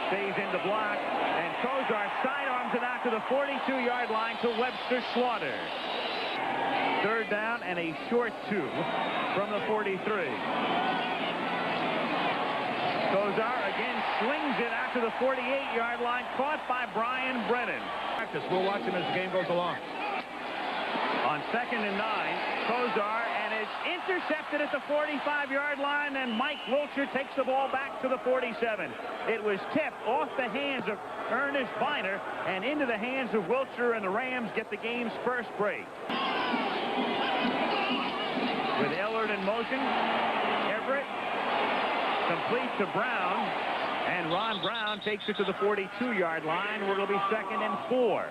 stays in the block, and Kozar sidearms it out to the 42-yard line to Webster Slaughter. Third down and a short 2 from the 43. Kozar again slings it out to the 48-yard line, caught by Brian Brennan. We'll watch him as the game goes along. On 2nd and 9, Kozar, and it's intercepted at the 45-yard line, and Mike Wilcher takes the ball back to the 47. It was tipped off the hands of Ernest Biner and into the hands of Wilcher, and the Rams get the game's first break. With Ellard in motion, Everett complete to Brown, and Ron Brown takes it to the 42-yard line, where it'll be 2nd and 4.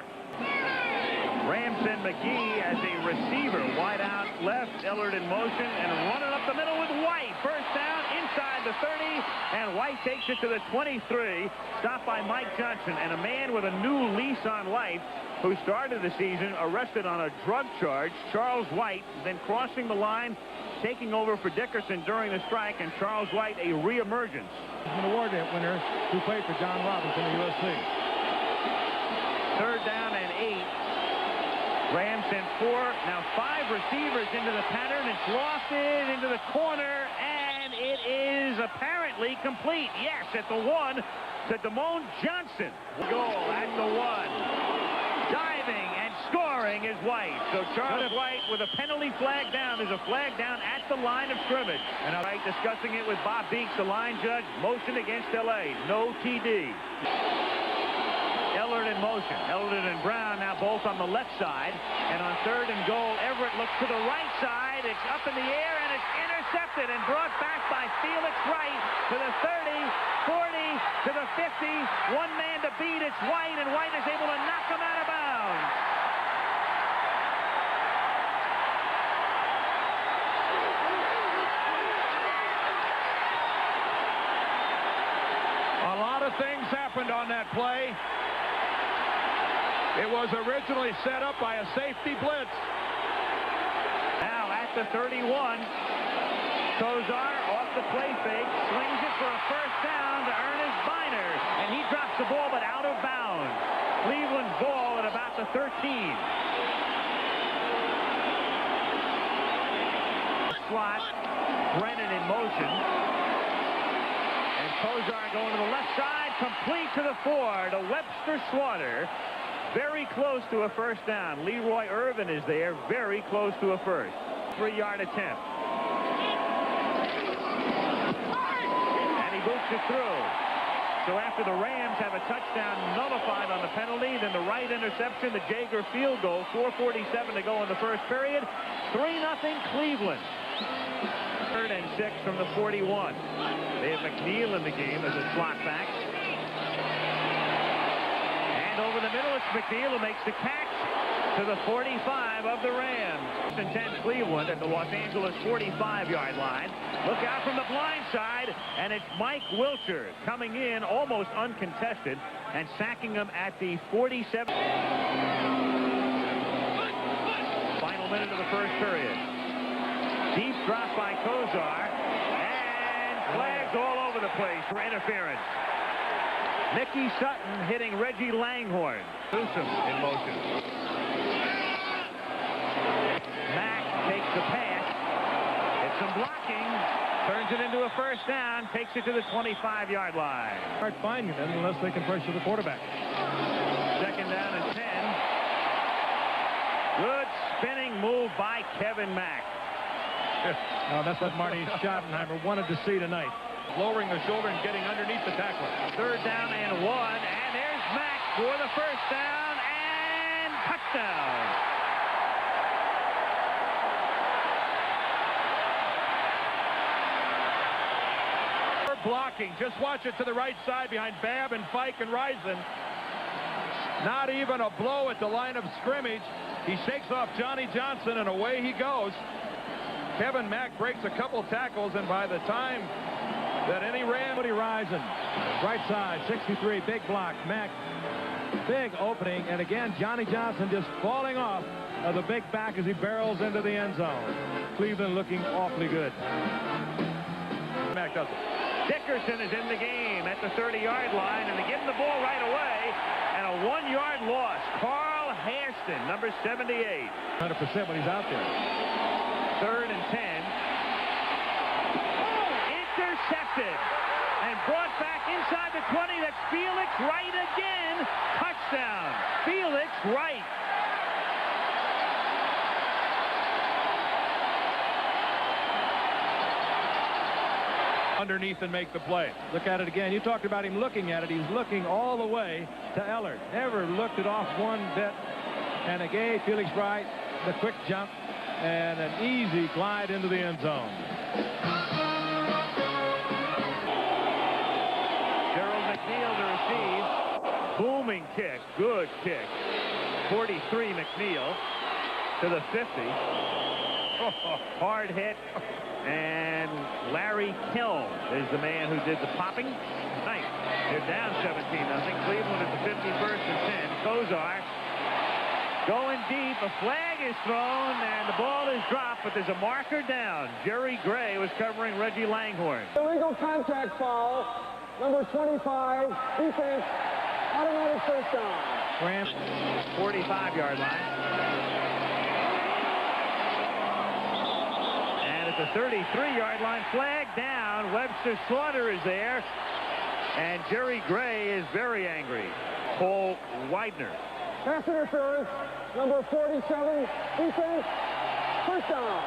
Rams send McGee as a receiver, wide out left, Ellard in motion, and running up the middle with White. First down inside the 30, and White takes it to the 23, stopped by Mike Johnson, and a man with a new lease on life who started the season arrested on a drug charge, Charles White, then crossing the line, taking over for Dickerson during the strike, and Charles White a reemergence. An award winner who played for John Robinson in the USC. Third down and 8. Rams send 4, now 5 receivers into the pattern. It's lofted into the corner, and it is apparently complete. Yes, at the 1 to Damone Johnson. Goal at the 1. Diving and scoring is White. So Charles White with a penalty flag down. There's a flag down at the line of scrimmage. And White discussing it with Bob Beeks, the line judge. Motion against L.A. No TD. Ellard in motion. Ellard and Brown now both on the left side. And on 3rd and goal, Everett looks to the right side. It's up in the air, and it's intercepted and brought back by Felix Wright to the 30, 40, to the 50. One man to beat. It's White, and White is able to knock him out of bounds. A lot of things happened on that play. It was originally set up by a safety blitz. Now at the 31, Kozar off the play fake, swings it for a first down to Ernest Biner, and he drops the ball but out of bounds. Cleveland's ball at about the 13. Slot, Brennan in motion, and Kozar going to the left side, complete to the 4 to Webster Slaughter. Very close to a first down. Leroy Irvin is there, very close to a first. 3-yard attempt. And he boots it through. So after the Rams have a touchdown nullified on the penalty, then the right interception, the Jaeger field goal, 4:47 to go in the first period. 3-0 Cleveland. 3rd and 6 from the 41. They have McNeil in the game as a slot back. Over the middle, it's McNeil who makes the catch to the 45 of the Rams. 10 Cleveland at the Los Angeles 45-yard line. Look out from the blind side, and it's Mike Wilcher coming in almost uncontested and sacking him at the 47. Final minute of the first period. Deep drop by Kozar, and flags all over the place for interference. Mickey Sutton hitting Reggie Langhorne. Newsom in motion. Mack takes the pass. It's some blocking. Turns it into a first down. Takes it to the 25-yard line. Hard finding them unless they can pressure the quarterback. 2nd down and 10. Good spinning move by Kevin Mack. Oh, that's what Marty Schottenheimer wanted to see tonight. Lowering the shoulder and getting underneath the tackler. 3rd down and 1, and there's Mack for the first down and touchdown. Blocking. Just watch it to the right side behind Babb and Fike and Rison. Not even a blow at the line of scrimmage. He shakes off Johnny Johnson, and away he goes. Kevin Mack breaks a couple tackles, and by the time that any Ram, Rison, right side, 63, big block. Mack, big opening, and again, Johnny Johnson just falling off of the big back as he barrels into the end zone. Cleveland looking awfully good. Mack does it. Dickerson is in the game at the 30-yard line, and they give him the ball right away, and a 1-yard loss. Carl Hairston, number 78. 100% when he's out there. 3rd and 10. Intercepted and brought back inside the 20. That's Felix Wright again. Touchdown. Felix Wright. Underneath and make the play. Look at it again. You talked about him looking at it. He's looking all the way to Ellard. Never looked it off one bit. And it gave Felix Wright the quick jump and an easy glide into the end zone. Gerald McNeil to receive. Booming kick. Good kick. 43 McNeil to the 50. Hard hit. And Larry Kilm is the man who did the popping. Nice. They're down 17-0. Cleveland at the 51st and 10. Kozar going deep. A flag is thrown, and the ball is dropped, but there's a marker down. Jerry Gray was covering Reggie Langhorne. Illegal contact foul. Number 25. Defense. Automatic first down. Rams. 45-yard line. The 33-yard line, flag down. Webster Slaughter is there, and Jerry Gray is very angry. Paul Widener. Pass interference. Number 47. Defense. First down.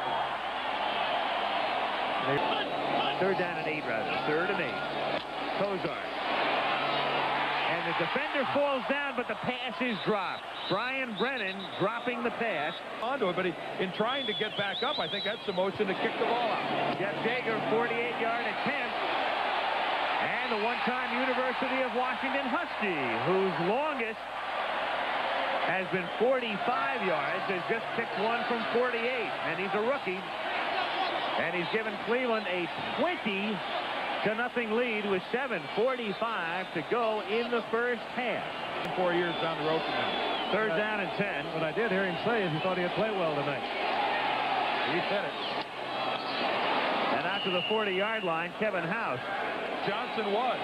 3rd down and 8, rather. 3rd and 8. Kozar. And the defender falls down, but the pass is dropped. Brian Brennan dropping the pass. Onto it, but in trying to get back up, I think that's the motion to kick the ball out. Jeff Jager, 48-yard attempt. And the one-time University of Washington Husky, whose longest has been 45 yards, has just kicked one from 48. And he's a rookie. And he's given Cleveland a 20-0 lead with 7:45 to go in the first half. 4 years down the road from now. 3rd down and 10. What I did hear him say is he thought he'd play well tonight. He said it. And out to the 40-yard line, Kevin House. Johnson was.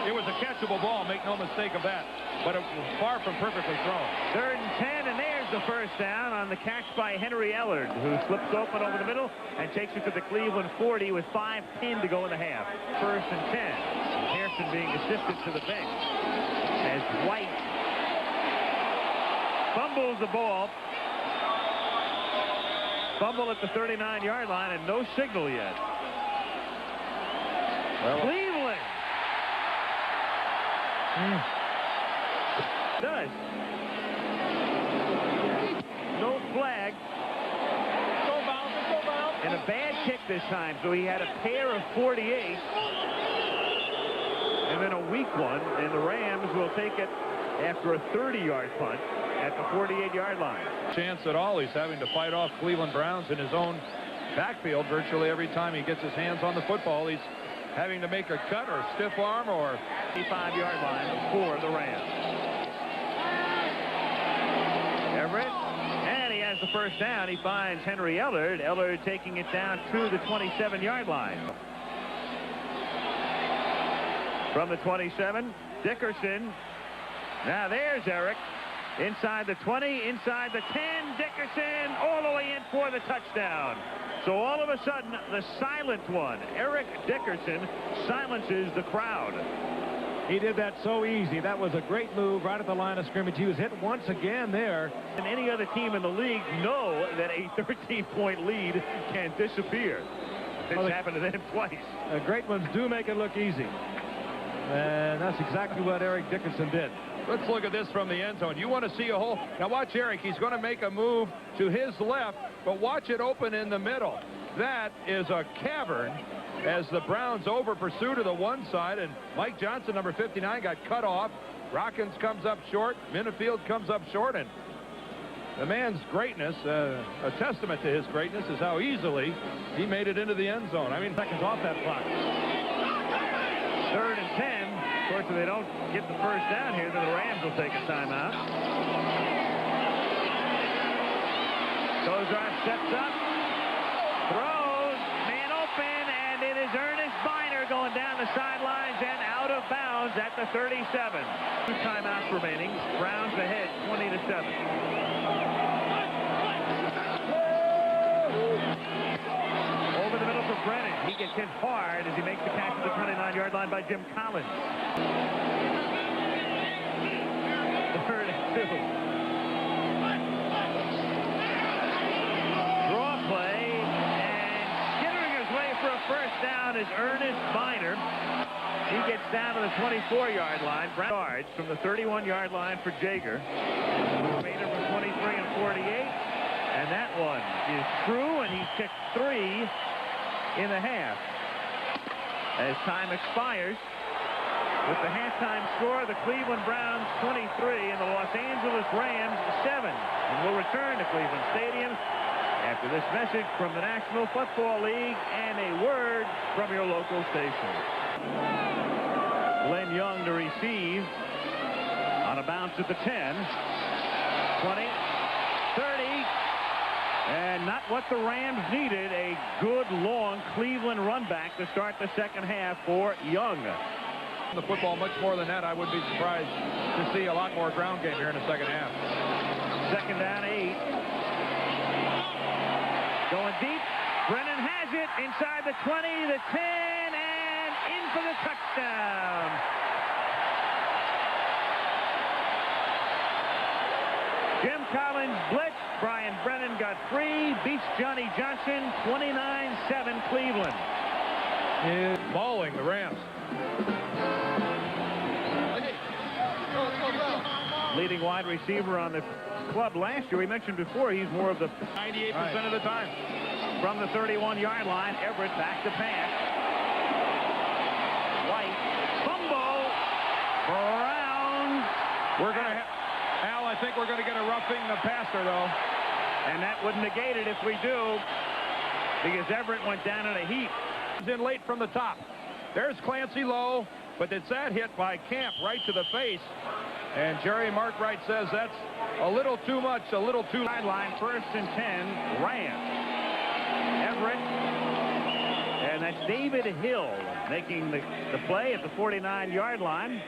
It was a catchable ball, make no mistake of that. But it was far from perfectly thrown. 3rd and 10, and there's the first down on the catch by Henry Ellard, who slips open over the middle and takes it to the Cleveland 40 with 5:10 to go in the half. 1st and 10. Hairston being assisted to the bench as White fumbles the ball. Fumble at the 39-yard line and no signal yet. Well, Cleveland does. No flag. And a bad kick this time, so he had a pair of 48 and then a weak one, and the Rams will take it after a 30-yard punt at the 48-yard line. Chance at all. He's having to fight off Cleveland Browns in his own backfield virtually every time he gets his hands on the football. He's having to make a cut or a stiff arm or 55-yard line for the Rams. Everett, and he has the first down. He finds Henry Ellard. Ellard taking it down to the 27-yard line. From the 27, Dickerson. Now there's Eric. Inside the 20, inside the 10. Dickerson all the way in for the touchdown. So all of a sudden, the silent one, Eric Dickerson, silences the crowd. He did that so easy. That was a great move right at the line of scrimmage. He was hit once again there. And any other team in the league know that a 13-point lead can disappear. This happened to them twice. Great ones do make it look easy. And that's exactly what Eric Dickerson did. Let's look at this from the end zone. You want to see a hole. Now watch Eric. He's going to make a move to his left, but watch it open in the middle. That is a cavern as the Browns over pursue to the one side, and Mike Johnson, number 59, got cut off. Rockins comes up short. Minifield comes up short, and the man's greatness, a testament to his greatness, is how easily he made it into the end zone. I mean, seconds off that clock. 3rd and 10. Of course, if they don't get the first down here, then the Rams will take a timeout. Kozar steps up, throws, man open, and it is Ernest Biner going down the sidelines and out of bounds at the 37. 2 timeouts remaining. Browns ahead 20-7. Over the middle for Brennan. He gets hit hard as he makes the catch at the 29-yard line by Jim Collins. 3rd and 2. Draw play, and skittering his way for a first down is Ernest Miner. He gets down to the 24-yard line. Brown yards from the 31-yard line for Jaeger. Made it from 23 and 48. And that one is true, and he's kicked 3 in the half. As time expires, with the halftime score, the Cleveland Browns 23 and the Los Angeles Rams 7. And we'll return to Cleveland Stadium after this message from the National Football League and a word from your local station. Glenn Young to receive on a bounce at the 10, 20, 30, and not what the Rams needed. A good long Cleveland run back to start the second half for Young. The football much more than that. I would be surprised to see a lot more ground game here in the second half. Second down, 8. Going deep. Brennan has it inside the 20, the 10, and in for the touchdown. Jim Collins blitz. Brian Brennan got free. Beats Johnny Johnson. 29-7 Cleveland. Is mauling the Rams. Leading wide receiver on the club last year. We mentioned before he's more of the 98% of the time. From the 31-yard line. Everett back to pass. White. Fumble. Brown. We're going to have... Al, I think we're going to get a roughing the passer, though. And that would negate it if we do, because Everett went down in a heap. In late from the top. There's Clancy Lowe, but it's that hit by Camp right to the face. And Jerry Markwright says that's a little too much, a little too... Sideline, 1st and 10, Rams. Everett. And that's David Hill making the play at the 49-yard line.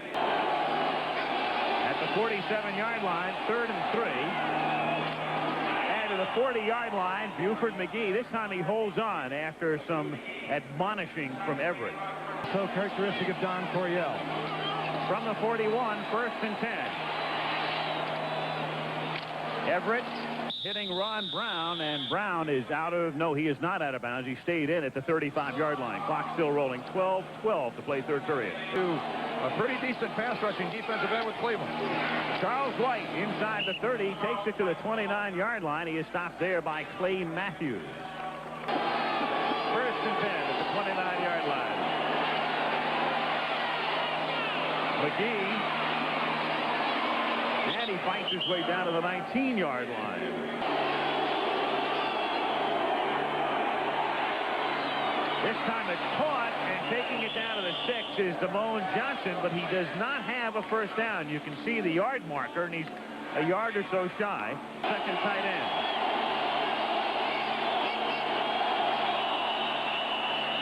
At the 47-yard line, 3rd and 3. And to the 40-yard line, Buford McGee. This time he holds on after some admonishing from Everett. So characteristic of Don Coryell. From the 41, 1st and 10. Everett hitting Ron Brown, and Brown is out of... No, he is not out of bounds. He stayed in at the 35-yard line. Clock still rolling. 12-12 to play 3rd period. A pretty decent pass rushing defensive end with Cleveland. Charles White inside the 30, takes it to the 29-yard line. He is stopped there by Clay Matthews. 1st and 10 at the 29-yard line. McGee, and he fights his way down to the 19-yard line. This time it's caught, and taking it down to the 6 is Damone Johnson, but he does not have a first down. You can see the yard marker, and he's a yard or so shy. Second tight end.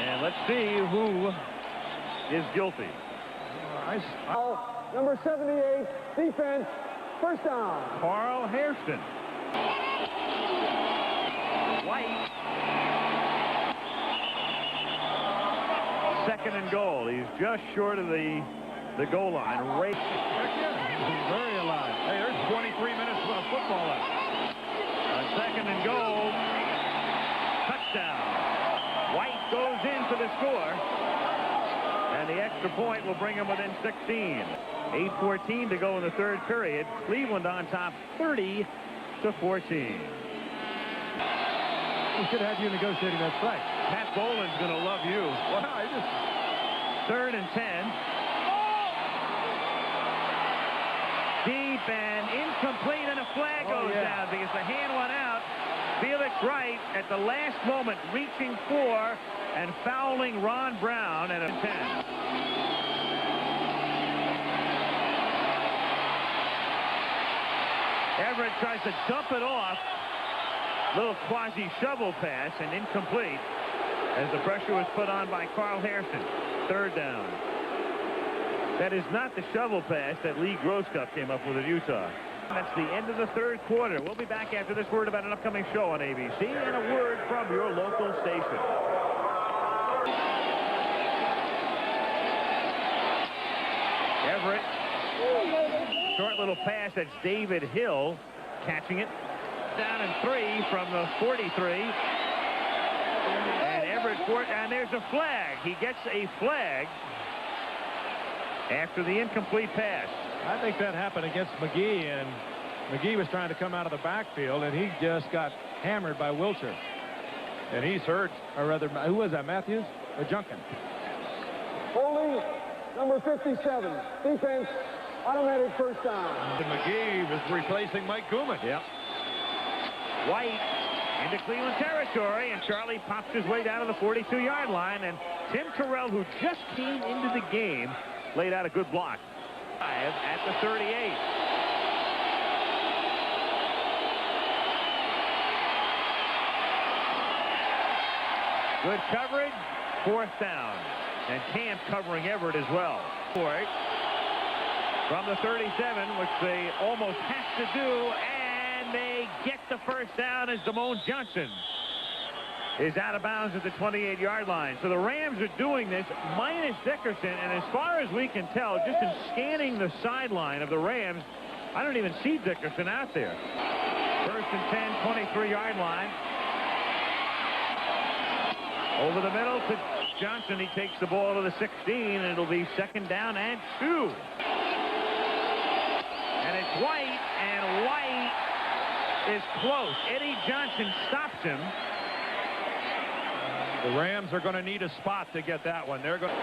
And let's see who is guilty. Number 78, defense, first down. Carl Hairston. White. 2nd and goal. He's just short of the goal line. Heck yeah. Very alive. Hey, there's 23 minutes of football left. 2nd and goal. Touchdown. White goes in for the score. And the extra point will bring him within 16. 8:14 to go in the 3rd period. Cleveland on top 30-14. We should have you negotiating that strike. Pat Boland's going to love you. Well, I just... 3rd and 10. Deep and incomplete, and a flag goes down because the hand went out. Felix Wright at the last moment reaching for and fouling Ron Brown at a 10. Everett tries to dump it off. Little quasi shovel pass and incomplete as the pressure was put on by Carl Hairston. third down. That is not the shovel pass that Lee Grosscup came up with at Utah. That's the end of the third quarter. We'll be back after this word about an upcoming show on ABC and a word from your local station. Everett. Short little pass. That's David Hill catching it. Down and 3 from the 43. And Everett, and there's a flag. He gets a flag after the incomplete pass. I think that happened against McGee, and McGee was trying to come out of the backfield, and he just got hammered by Wilcher. And he's hurt, or rather, who was that, Matthews or Junkin? Holding number 57. Defense, automatic first down. And McGee was replacing Mike Gooman. Yep. White into Cleveland territory, and Charlie pops his way down to the 42-yard line, and Tim Terrell, who just came into the game, laid out a good block. At the 38. Good coverage, fourth down. And Camp covering Everett as well. From the 37, which they almost have to do, and they get the first down as Damone Johnson is out of bounds at the 28-yard line. So the Rams are doing this minus Dickerson, and as far as we can tell, just in scanning the sideline of the Rams, I don't even see Dickerson out there. First and 10, 23-yard line. Over the middle to Johnson. He takes the ball to the 16, and it'll be second down and 2. And it's White, and White is close. Eddie Johnson stops him. The Rams are going to need a spot to get that one. They're going.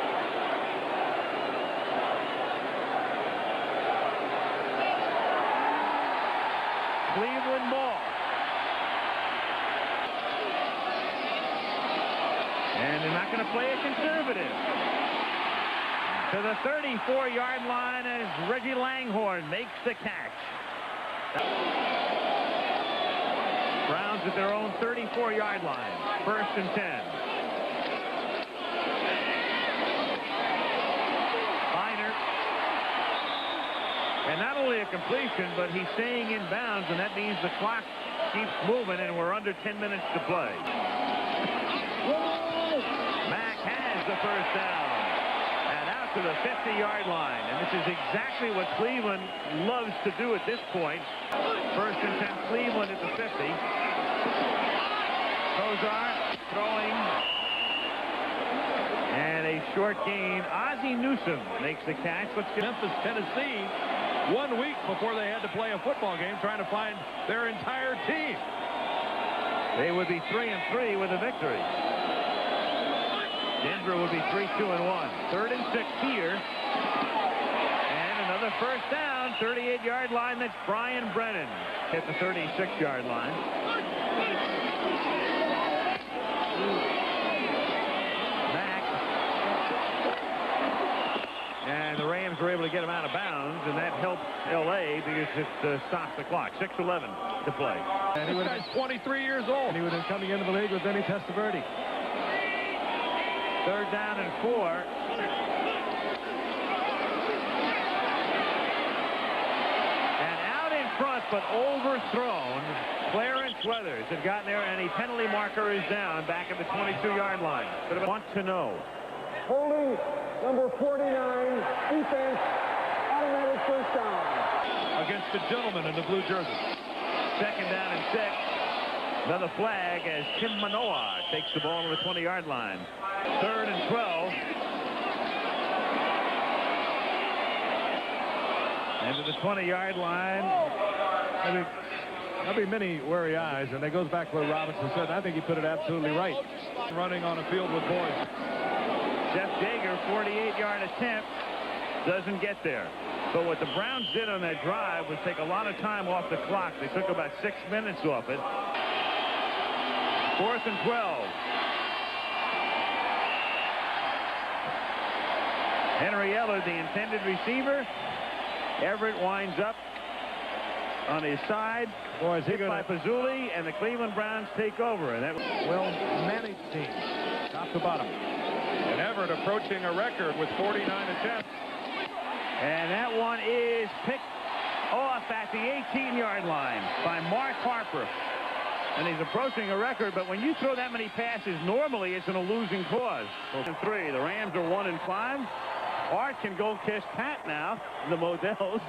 Cleveland ball. And they're not going to play it conservative. To the 34-yard line as Reggie Langhorne makes the catch. Browns at their own 34-yard line. First and 10. Biner. And not only a completion, but he's staying in bounds, and that means the clock keeps moving, and we're under 10 minutes to play. Mack has the first down. And out to the 50-yard line. And this is exactly what Cleveland loves to do at this point. First and 10, Cleveland at the 50. Kozar throwing. And a short gain. Ozzie Newsome makes the catch. Let's get Memphis, Tennessee, 1 week before they had to play a football game, trying to find their entire team. They would be 3-3 with a victory. Denver would be 3-2-1. Third and 6 here. And another first down. 38-yard line. That's Brian Brennan at the 36-yard line. Mack. And the Rams were able to get him out of bounds, and that helps L.A. because it stops the clock. 6:11 to play. And he was 23 years old. And he would have been coming into the league with Vinny Testaverde. Third down and 4. And out in front, but overthrown. Clarence Weathers had gotten there, and a penalty marker is down back at the 22-yard line. But I want to know. Holding number 49. Defense, automatic first down. Against the gentleman in the blue jersey. Second down and 6. Another flag as Tim Manoa takes the ball to the 20-yard line. Third and 12. And to the 20-yard line. There'll be many wary eyes, and it goes back to what Robinson said. I think he put it absolutely right. Running on a field with boys. Jeff Jaeger, 48-yard attempt, doesn't get there. But what the Browns did on that drive was take a lot of time off the clock. They took about 6 minutes off it. Fourth and 12. Henry Ellard, the intended receiver. Everett winds up on his side. Boy, is he hit by Pazzulli, and the Cleveland Browns take over. And that well-managed team, top to bottom. And Everett approaching a record with 49 attempts. And that one is picked off at the 18-yard line by Mark Harper. And he's approaching a record, but when you throw that many passes, normally it's in a losing cause. 3. The Rams are 1-5. Art can go kiss Pat now, the Modells.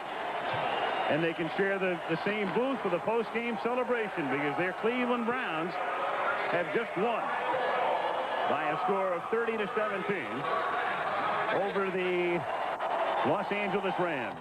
And they can share the same booth for the post-game celebration because their Cleveland Browns have just won by a score of 30-17 over the Los Angeles Rams.